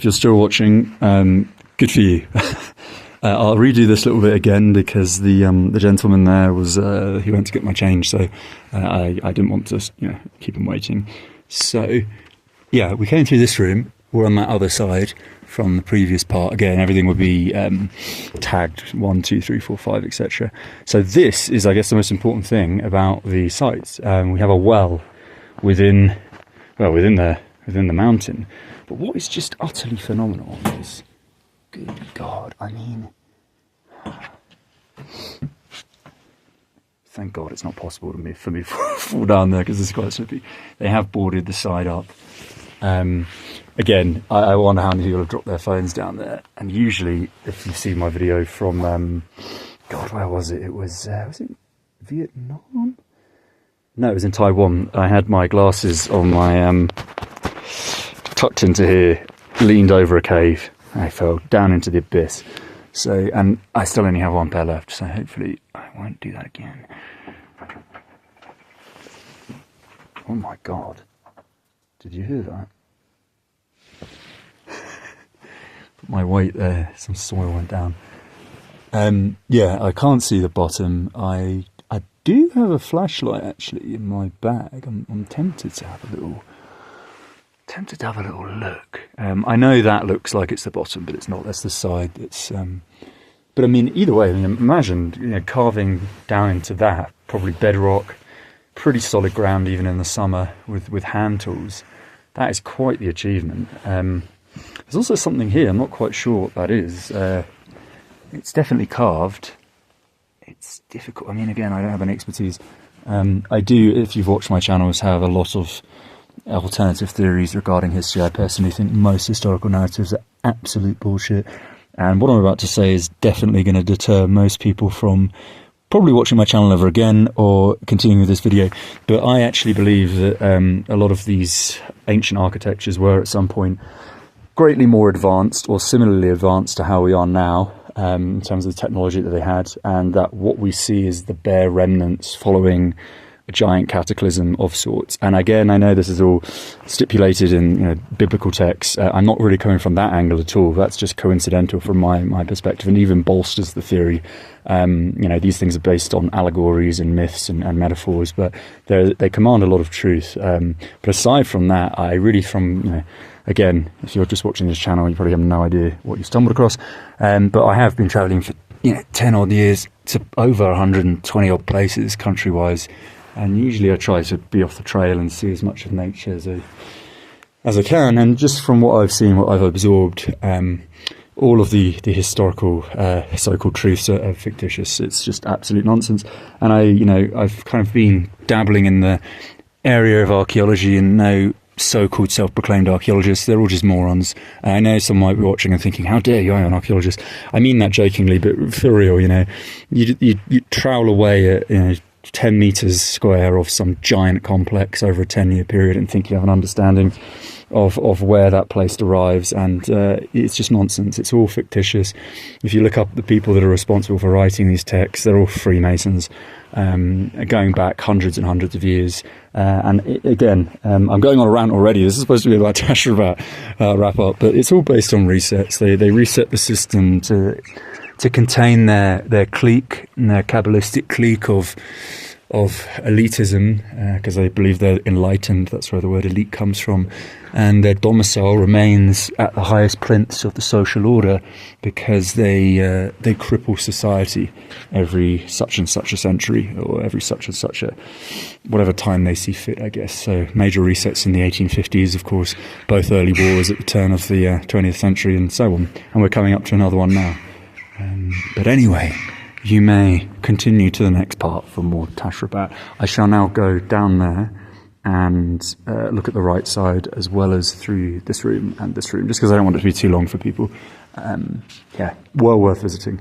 if you're still watching, good for you. I'll redo this little bit again because the gentleman there was he went to get my change, so I didn't want to keep him waiting. So yeah, we came through this room. We're on that other side from the previous part. Again, everything would be tagged 1, 2, 3, 4, 5, etc. So this is, I guess, the most important thing about the site. We have a well within the mountain. But what is just utterly phenomenal is, good God, I mean, thank God it's not possible for me to fall down there because it's quite slippy. They have boarded the side up. Again, I wonder how many people have dropped their phones down there. And usually, if you see my video from, God, where was it? Was it Vietnam? No, it was in Taiwan. I had my glasses on my, tucked into here, leaned over a cave. I fell down into the abyss. So, and I still only have one pair left, so hopefully I won't do that again. Oh my God. Did you hear that? My weight there, some soil went down. Yeah, I can't see the bottom. I do have a flashlight actually in my bag. I'm tempted to have a little look. I know that looks like it's the bottom, but it's not. That's the side. It's but I mean, either way, I mean, imagine carving down into that, probably bedrock, pretty solid ground even in the summer with hand tools. That is quite the achievement. There's also something here. I'm not quite sure what that is. It's definitely carved. It's difficult. I mean, again, I don't have any expertise. I do, if you've watched my channels, have a lot of alternative theories regarding history. I personally think most historical narratives are absolute bullshit. And what I'm about to say is definitely going to deter most people from probably watching my channel ever again or continuing with this video. But I actually believe that a lot of these ancient architectures were at some point greatly more advanced or similarly advanced to how we are now in terms of the technology that they had, and that what we see is the bare remnants following a giant cataclysm of sorts. And again, I know this is all stipulated in biblical texts. I'm not really coming from that angle at all. That's just coincidental from my perspective, and even bolsters the theory. These things are based on allegories and myths and metaphors, but they command a lot of truth. But aside from that, I really, again, if you're just watching this channel, you probably have no idea what you stumbled across. But I have been travelling for 10 odd years to over 120 odd places country-wise. And usually I try to be off the trail and see as much of nature as I can. And just from what I've seen, what I've absorbed, all of the historical so-called truths are fictitious. It's just absolute nonsense. And I've kind of been dabbling in the area of archaeology, and no so-called self-proclaimed archaeologists, they're all just morons. I know some might be watching and thinking, how dare you, I'm an archaeologist. I mean that jokingly, but for real, you trowel away at 10 meters square of some giant complex over a 10-year period and think you have an understanding of where that place derives, and it's just nonsense. It's all fictitious. If you look up the people that are responsible for writing these texts, they're all Freemasons, going back hundreds and hundreds of years. And again, I'm going on a rant already. This is supposed to be about Tash-Rabat wrap up, but it's all based on resets. They reset the system to contain their clique, their Kabbalistic clique of elitism, because they believe they're enlightened. That's where the word elite comes from. And their domicile remains at the highest plinths of the social order, because they cripple society every such and such a century, or every such and such a whatever time they see fit, I guess. So major resets in the 1850s, of course, both early wars at the turn of the 20th century, and so on. And we're coming up to another one now. But anyway, you may continue to the next part for more Tash-Rabat. I shall now go down there and look at the right side, as well as through this room and this room, just because I don't want it to be too long for people. Yeah, well worth visiting.